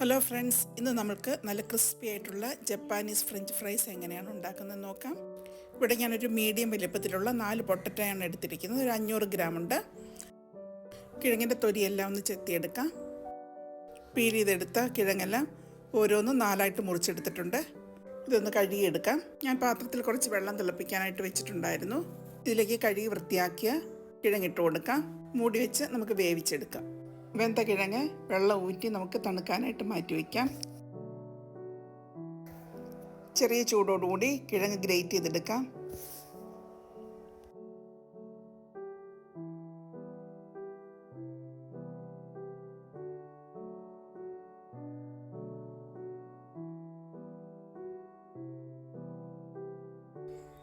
Hello friends, ഇന്ന് നമുക്ക് നല്ല ക്രിസ്പി ആയിട്ടുള്ള ജപ്പാനീസ് ഫ്രഞ്ച് ഫ്രൈസ് എങ്ങനെയാണ് ഉണ്ടാക്കുന്നത് നോക്കാം. ഇവിടെ ഞാനൊരു മീഡിയം വലിപ്പത്തിലുള്ള 4 പൊട്ടറ്റയാണ് എടുത്തിരിക്കുന്നത്. ഒരു 500 ഗ്രാം ഉണ്ട്. കിഴങ്ങിൻ്റെ തൊലിയെല്ലാം ഒന്ന് ചെത്തിയെടുക്കാം. പീൽ ചെയ്തെടുത്ത കിഴങ്ങെല്ലാം ഓരോന്നും 4ആയിട്ട് മുറിച്ചെടുത്തിട്ടുണ്ട്. ഇതൊന്ന് കഴുകിയെടുക്കാം. ഞാൻ പാത്രത്തിൽ കുറച്ച് വെള്ളം തിളപ്പിക്കാനായിട്ട് വെച്ചിട്ടുണ്ടായിരുന്നു. ഇതിലേക്ക് കഴുകി വൃത്തിയാക്കിയ കിഴങ്ങിട്ട് കൊടുക്കാം. മൂടി വെച്ച് നമുക്ക് വേവിച്ചെടുക്കാം. വെന്ത കിഴങ്ങ് വെള്ളം ഊറ്റി നമുക്ക് തണുക്കാനായിട്ട് മാറ്റി വയ്ക്കാം. ചെറിയ ചൂടോടുകൂടി കിഴങ്ങ് ഗ്രേറ്റ് ചെയ്തെടുക്കാം.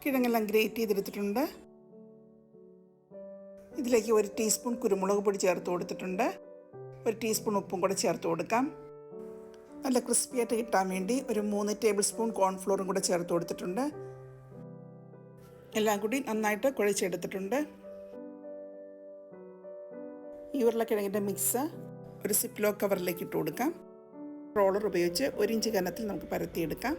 കിഴങ്ങെല്ലാം ഗ്രേറ്റ് ചെയ്തെടുത്തിട്ടുണ്ട്. ഇതിലേക്ക് 1 ടീസ്പൂൺ കുരുമുളക് പൊടി ചേർത്ത് കൊടുത്തിട്ടുണ്ട്. 1 ടീസ്പൂൺ ഉപ്പും കൂടെ ചേർത്ത് കൊടുക്കാം. നല്ല ക്രിസ്പിയായിട്ട് കിട്ടാൻ വേണ്ടി ഒരു 3 ടേബിൾ സ്പൂൺ കോൺഫ്ലോറും കൂടെ ചേർത്ത് കൊടുത്തിട്ടുണ്ട്. എല്ലാം കൂടി നന്നായിട്ട് കുഴച്ചെടുത്തിട്ടുണ്ട്. ഈ ഉരുളക്കിഴങ്ങിൻ്റെ മിക്സ് ഒരു സിപ്ലോ കവറിലേക്ക് ഇട്ട് കൊടുക്കാം. റോളർ ഉപയോഗിച്ച് 1 ഇഞ്ച് കനത്തിൽ നമുക്ക് പരത്തിയെടുക്കാം.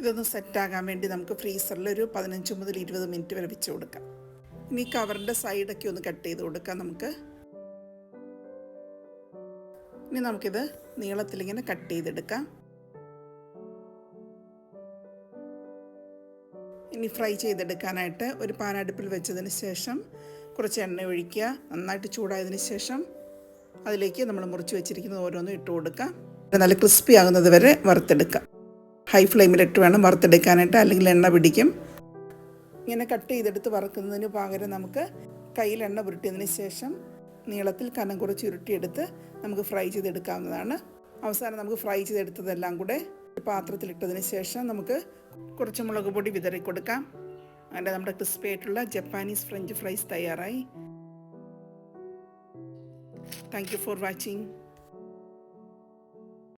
ഇതൊന്ന് സെറ്റാകാൻ വേണ്ടി നമുക്ക് ഫ്രീസറിൽ ഒരു 15 മുതൽ 20 മിനിറ്റ് വരെ വെച്ച് കൊടുക്കാം. ഇനി കവറിൻ്റെ സൈഡൊക്കെ ഒന്ന് കട്ട് ചെയ്ത് കൊടുക്കാം നമുക്ക്. ഇനി നമുക്കിത് നീളത്തിലിങ്ങനെ കട്ട് ചെയ്തെടുക്കാം. ഇനി ഫ്രൈ ചെയ്തെടുക്കാനായിട്ട് ഒരു പാൻ അടുപ്പിൽ വെച്ചതിന് ശേഷം കുറച്ച് എണ്ണ ഒഴിക്കുക. നന്നായിട്ട് ചൂടായതിന് ശേഷം അതിലേക്ക് നമ്മൾ മുറിച്ച് വെച്ചിരിക്കുന്നത് ഓരോന്നും ഇട്ട് കൊടുക്കാം. നല്ല ക്രിസ്പി ആകുന്നത് വരെ വറുത്തെടുക്കാം. ഹൈ ഫ്ലെയിമിലിട്ട് വേണം വറുത്തെടുക്കാനായിട്ട്, അല്ലെങ്കിൽ എണ്ണ പിടിക്കും. ഇങ്ങനെ കട്ട് ചെയ്തെടുത്ത് വറുക്കുന്നതിന് പകരം നമുക്ക് കയ്യിൽ എണ്ണ പുരട്ടിയതിന് ശേഷം നീളത്തിൽ കനം കുറച്ച് ഉരുട്ടിയെടുത്ത് നമുക്ക് ഫ്രൈ ചെയ്തെടുക്കാവുന്നതാണ്. അവസാനം നമുക്ക് ഫ്രൈ ചെയ്തെടുത്തതെല്ലാം കൂടെ പാത്രത്തിലിട്ടതിന് ശേഷം നമുക്ക് കുറച്ച് മുളക് പൊടി വിതറി കൊടുക്കാം. അങ്ങനെ നമ്മുടെ ക്രിസ്പി ആയിട്ടുള്ള ജപ്പാനീസ് ഫ്രഞ്ച് ഫ്രൈസ് തയ്യാറായി. Thank you for watching.